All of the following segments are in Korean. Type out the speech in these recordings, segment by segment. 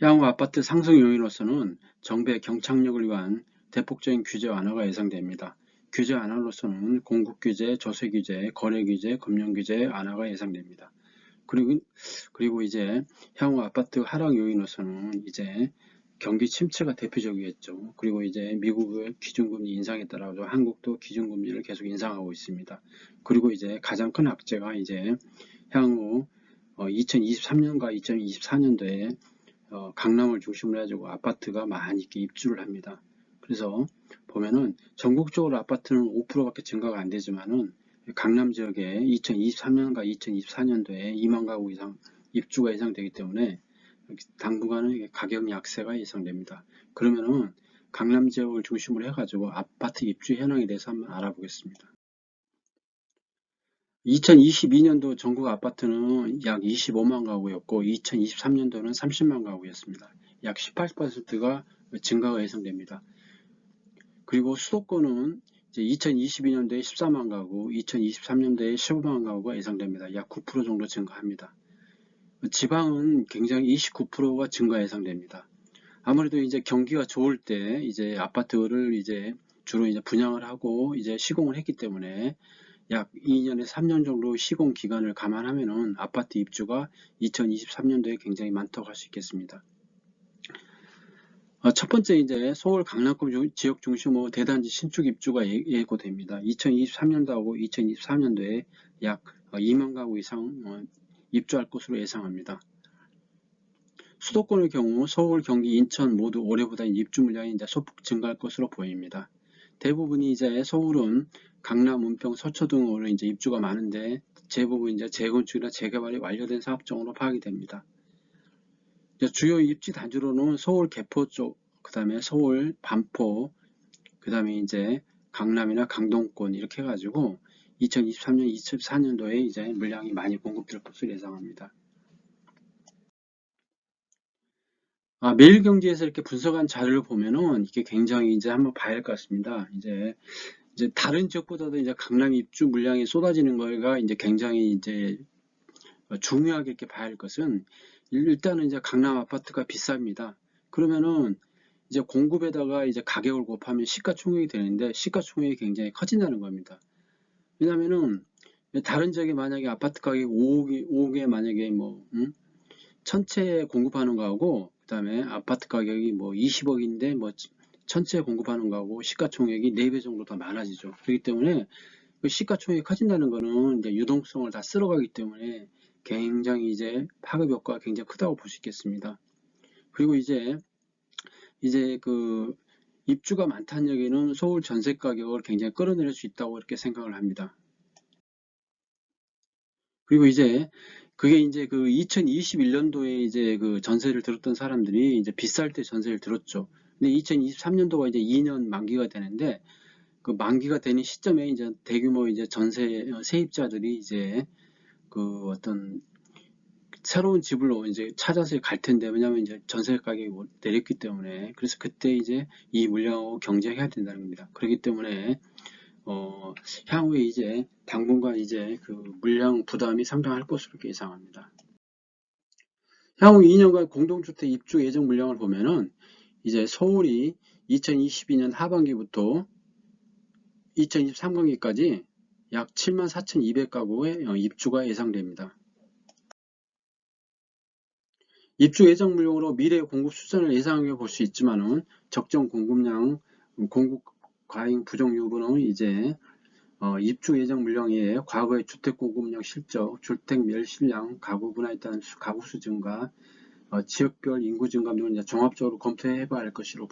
향후 아파트 상승 요인으로서는 정부의 경착륙을 위한 대폭적인 규제 완화가 예상됩니다. 규제 완화로서는 공급 규제, 조세 규제, 거래 규제, 금융 규제 완화가 예상됩니다. 그리고 이제 향후 아파트 하락 요인으로서는 이제 경기 침체가 대표적이겠죠. 그리고 이제 미국의 기준금리 인상에 따라서 한국도 기준금리를 계속 인상하고 있습니다. 그리고 이제 가장 큰 악재가 이제 향후 2023년과 2024년도에 강남을 중심으로 해가지고 아파트가 많이 이렇게 입주를 합니다. 그래서 보면은 전국적으로 아파트는 5%밖에 증가가 안 되지만은 강남 지역에 2023년과 2024년도에 2만 가구 이상 입주가 예상되기 때문에 당분간은 가격 약세가 예상됩니다. 그러면은 강남 지역을 중심으로 해가지고 아파트 입주 현황에 대해서 한번 알아보겠습니다. 2022년도 전국 아파트는 약 25만 가구였고 2023년도는 30만 가구였습니다. 약 18%가 증가가 예상됩니다. 그리고 수도권은 이제 2022년도에 14만 가구, 2023년도에 15만 가구가 예상됩니다. 약 9% 정도 증가합니다. 지방은 굉장히 29%가 증가 예상됩니다. 아무래도 이제 경기가 좋을 때 이제 아파트를 이제 주로 이제 분양을 하고 이제 시공을 했기 때문에 약 2년에서 3년 정도 시공 기간을 감안하면은 아파트 입주가 2023년도에 굉장히 많다고 할 수 있겠습니다. 첫 번째 이제 서울 강남권 지역 중심으로 대단지 신축 입주가 예고됩니다. 2023년도하고 2024년도에 약 2만 가구 이상 입주할 것으로 예상합니다. 수도권의 경우 서울, 경기, 인천 모두 올해보다 입주 물량이 이제 소폭 증가할 것으로 보입니다. 대부분이 이제 서울은 강남, 은평, 서초 등으로 이제 입주가 많은데 대부분 이제 재건축이나 재개발이 완료된 사업종으로 파악이 됩니다. 주요 입지 단지로는 서울 개포 쪽, 그 다음에 서울 반포, 그 다음에 이제 강남이나 강동권 이렇게 해가지고 2023년, 2024년도에 이제 물량이 많이 공급될 것으로 예상합니다. 매일경제에서 이렇게 분석한 자료를 보면은 이게 굉장히 이제 한번 봐야 할 것 같습니다. 이제 다른 지역보다도 이제 강남 입주 물량이 쏟아지는 거가 이제 굉장히 이제 중요하게 이렇게 봐야 할 것은 일단은 이제 강남 아파트가 비쌉니다. 그러면은 이제 공급에다가 이제 가격을 곱하면 시가총액이 되는데 시가총액이 굉장히 커진다는 겁니다. 왜냐면은 다른 지역에 만약에 아파트 가격이 5억에 만약에 뭐 천채 공급하는 거하고 그 다음에 아파트 가격이 뭐 20억인데 뭐 천채 공급하는 거하고 시가총액이 4배 정도 더 많아지죠. 그렇기 때문에 그 시가총액이 커진다는 거는 이제 유동성을 다 쓸어가기 때문에 굉장히 이제 파급 효과가 굉장히 크다고 볼 수 있겠습니다. 그리고 이제 그 입주가 많다는 얘기는 서울 전세 가격을 굉장히 끌어내릴 수 있다고 이렇게 생각을 합니다. 그리고 이제 그게 이제 그 2021년도에 이제 그 전세를 들었던 사람들이 이제 비쌀 때 전세를 들었죠. 근데 2023년도가 이제 2년 만기가 되는데 그 만기가 되는 시점에 이제 대규모 이제 전세 세입자들이 이제 그 어떤 새로운 집으로 이제 찾아서 갈 텐데 왜냐면 이제 전세 가격이 내렸기 때문에 그래서 그때 이제 이 물량하고 경쟁해야 된다는 겁니다. 그렇기 때문에 향후에 이제 당분간 이제 그 물량 부담이 상당할 것으로 예상합니다. 향후 2년간 공동주택 입주 예정 물량을 보면은 이제 서울이 2022년 하반기부터 2023분기까지 약 74,200가구의 입주가 예상됩니다. 입주 예정 물량으로 미래 공급 수준을 예상해 볼 수 있지만은 적정 공급량, 공급 과잉 부정 여부는 이제 입주 예정 물량에 과거의 주택 공급량 실적, 주택 멸실량, 가구 분화에 따른 가구 수 증가, 지역별 인구 증가 등을 이제 종합적으로 검토해 봐야 할 것으로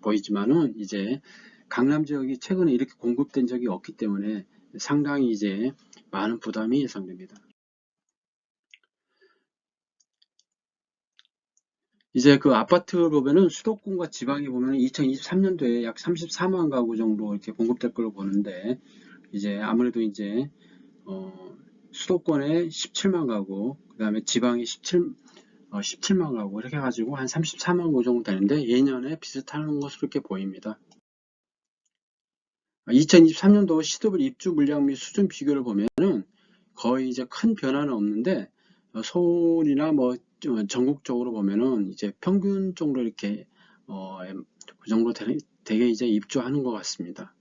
보이지만은 이제 강남 지역이 최근에 이렇게 공급된 적이 없기 때문에 상당히 이제 많은 부담이 예상됩니다. 이제 그 아파트 보면은 수도권과 지방에 보면 2023년도에 약 34만 가구 정도 이렇게 공급될 걸로 보는데 이제 아무래도 이제 수도권에 17만 가구, 그 다음에 지방에 17만 가구 이렇게 해가지고 한 34만 가구 정도 되는데 예년에 비슷한 것으로 이렇게 보입니다. 2023년도 시도별 입주 물량 및 수준 비교를 보면은 거의 이제 큰 변화는 없는데 서울이나 뭐 전국적으로 보면은 이제 평균적으로 이렇게 그 정도 되게 이제 입주하는 것 같습니다.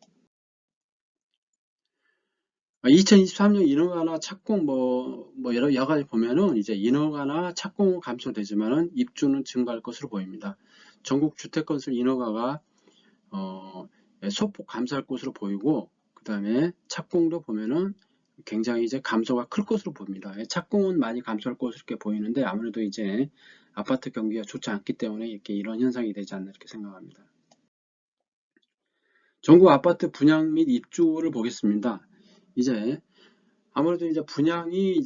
2023년 인허가나 착공 여러 가지 보면은 이제 인허가나 착공은 감소되지만은 입주는 증가할 것으로 보입니다. 전국 주택건설 인허가가 소폭 감소할 것으로 보이고, 그 다음에 착공도 보면은 굉장히 이제 감소가 클 것으로 보입니다. 착공은 많이 감소할 것으로 이렇게 보이는데, 아무래도 이제 아파트 경기가 좋지 않기 때문에 이렇게 이런 현상이 되지 않나 이렇게 생각합니다. 전국 아파트 분양 및 입주를 보겠습니다. 이제 아무래도 이제 분양이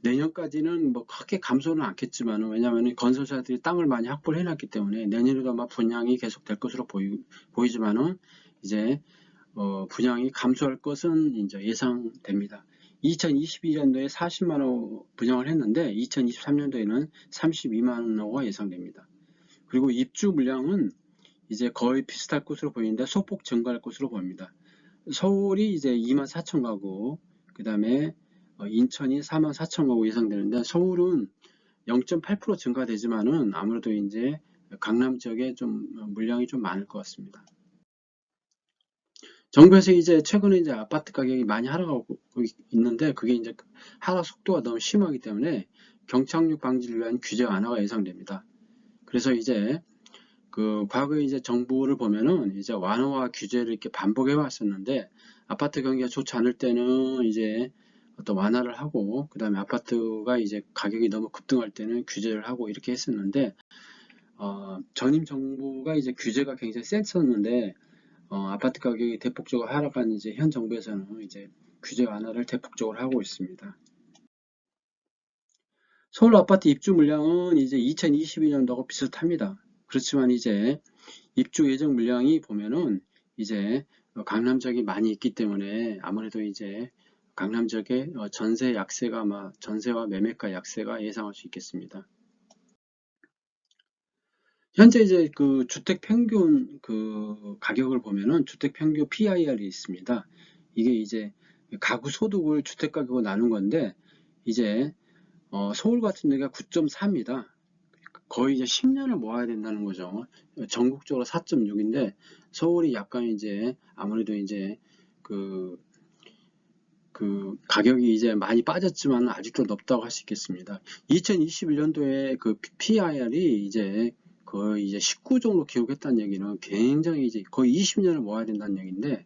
내년까지는 뭐 크게 감소는 않겠지만, 왜냐하면 건설사들이 땅을 많이 확보를 해놨기 때문에 내년에도 아마 분양이 계속 될 것으로 보이지만은 이제 분양이 감소할 것은 이제 예상됩니다. 2022년도에 40만 호 분양을 했는데 2023년도에는 32만 호가 예상됩니다. 그리고 입주 물량은 이제 거의 비슷할 것으로 보이는데 소폭 증가할 것으로 보입니다. 서울이 이제 24,000 가구, 그 다음에 인천이 44,000 가구 예상되는데, 서울은 0.8% 증가되지만은 아무래도 이제 강남 지역에 좀 물량이 좀 많을 것 같습니다. 정부에서 이제 최근에 이제 아파트 가격이 많이 하락하고 있는데, 그게 이제 하락 속도가 너무 심하기 때문에 경착륙 방지를 위한 규제 완화가 예상됩니다. 그래서 이제 과거에 이제 정부를 보면은 이제 완화와 규제를 이렇게 반복해 왔었는데, 아파트 경기가 좋지 않을 때는 이제 어떤 완화를 하고, 그 다음에 아파트가 이제 가격이 너무 급등할 때는 규제를 하고 이렇게 했었는데, 전임 정부가 이제 규제가 굉장히 셌었는데, 아파트 가격이 대폭적으로 하락한 이제 현 정부에서는 이제 규제 완화를 대폭적으로 하고 있습니다. 서울 아파트 입주 물량은 이제 2022년도하고 비슷합니다. 그렇지만 이제 입주 예정 물량이 보면은 이제 강남 지역이 많이 있기 때문에 아무래도 이제 강남 지역의 전세와 매매가 약세가 예상할 수 있겠습니다. 현재 이제 주택 평균 가격을 보면은 주택 평균 PIR이 있습니다. 이게 이제 가구 소득을 주택 가격으로 나눈 건데, 이제 서울 같은 데가 9.4입니다. 거의 이제 10년을 모아야 된다는 거죠. 전국적으로 4.6인데 서울이 약간 이제 아무래도 이제 그 가격이 이제 많이 빠졌지만 아직도 높다고 할 수 있겠습니다. 2021년도에 PIR이 이제 거의 이제 19 정도 기록했다는 얘기는 굉장히 이제 거의 20년을 모아야 된다는 얘기인데,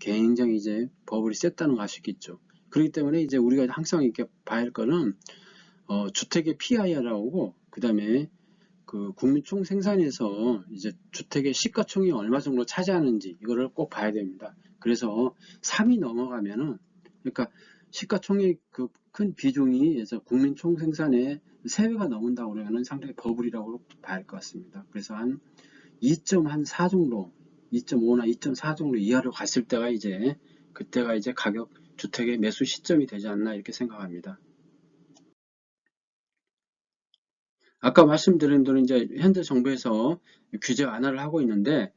굉장히 이제 버블이 셌다는 거 알 수 있겠죠. 그렇기 때문에 이제 우리가 항상 이렇게 봐야 할 거는 주택의 PIR하고, 그 다음에 국민 총 생산에서 이제 주택의 시가총이 얼마 정도 차지하는지 이거를 꼭 봐야 됩니다. 그래서 3이 넘어가면은, 그러니까 시가총액 큰 비중이 그래서 국민 총 생산의 3배가 넘는다고 그러면은 상당히 버블이라고 봐야 할 것 같습니다. 그래서 한 2.4 정도, 2.5나 2.4 정도 이하로 갔을 때가 이제 그때가 이제 가격 주택의 매수 시점이 되지 않나 이렇게 생각합니다. 아까 말씀드린 대로 이제 현재 정부에서 규제 완화를 하고 있는데,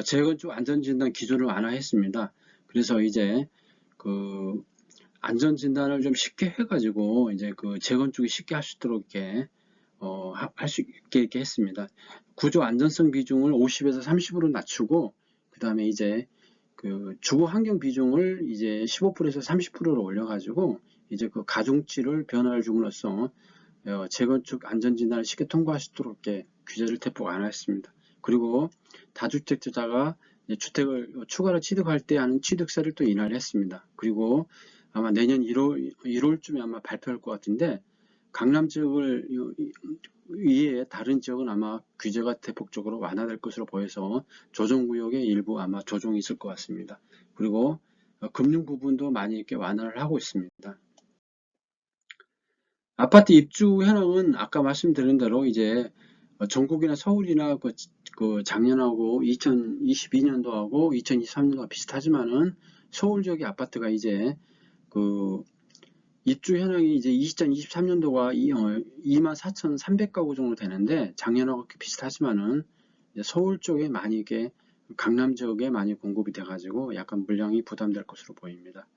재건축 안전진단 기준을 완화했습니다. 그래서 이제 안전진단을 좀 쉽게 해가지고 이제 재건축이 쉽게 할 수 있도록 이렇게 할 수 있게 이렇게 했습니다. 구조 안전성 비중을 50에서 30으로 낮추고, 그 다음에 이제 주거 환경 비중을 이제 15%에서 30%로 올려가지고 이제 가중치를 변화를 줌으로써 재건축 안전진단을 쉽게 통과할 수 있도록 이렇게 규제를 대폭 완화했습니다. 그리고 다주택자가 주택을 추가로 취득할 때 하는 취득세를 또 인하를 했습니다. 그리고 아마 내년 1월쯤에 아마 발표할 것 같은데, 강남 지역을 이외에 다른 지역은 아마 규제가 대폭적으로 완화될 것으로 보여서 조정구역의 일부 아마 조정이 있을 것 같습니다. 그리고 금융 부분도 많이 이렇게 완화를 하고 있습니다. 아파트 입주 현황은 아까 말씀드린 대로 이제 전국이나 서울이나 작년하고 2022년도하고 2023년도가 비슷하지만은 서울 지역의 아파트가 이제 입주 현황이 이제 2023년도가 24,300가구 정도 되는데, 작년하고 비슷하지만은 서울 쪽에 많이 이게 강남 지역에 많이 공급이 돼가지고 약간 물량이 부담될 것으로 보입니다.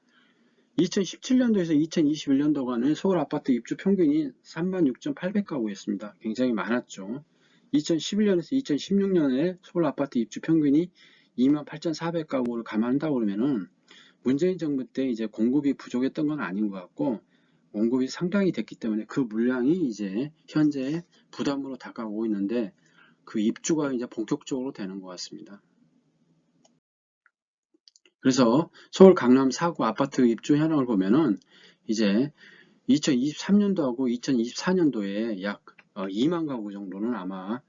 2017년도에서 2021년도간은 서울 아파트 입주 평균이 36,800가구였습니다. 굉장히 많았죠. 2011년에서 2016년에 서울 아파트 입주 평균이 28,400가구를 감안한다고 그러면은 문재인 정부 때 이제 공급이 부족했던 건 아닌 것 같고, 공급이 상당히 됐기 때문에 그 물량이 이제 현재 부담으로 다가오고 있는데, 그 입주가 이제 본격적으로 되는 것 같습니다. 그래서 서울 강남 4구 아파트 입주 현황을 보면은 이제 2023년도하고 2024년도에 약 2만 가구 정도는 아마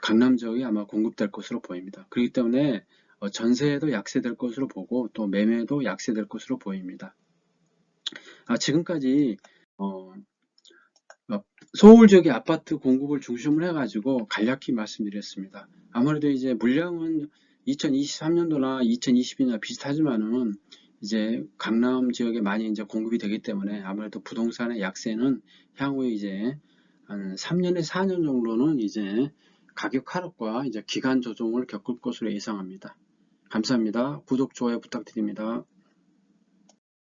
강남 지역이 아마 공급될 것으로 보입니다. 그렇기 때문에 전세도 약세될 것으로 보고 또 매매도 약세될 것으로 보입니다. 지금까지 어, 서울 지역의 아파트 공급을 중심으로 해가지고 간략히 말씀드렸습니다. 아무래도 이제 물량은 2023년도나 2022년 비슷하지만은 이제 강남 지역에 많이 이제 공급이 되기 때문에 아무래도 부동산의 약세는 향후에 이제 한 3년에서 4년 정도는 이제 가격 하락과 이제 기간 조정을 겪을 것으로 예상합니다. 감사합니다. 구독, 좋아요 부탁드립니다.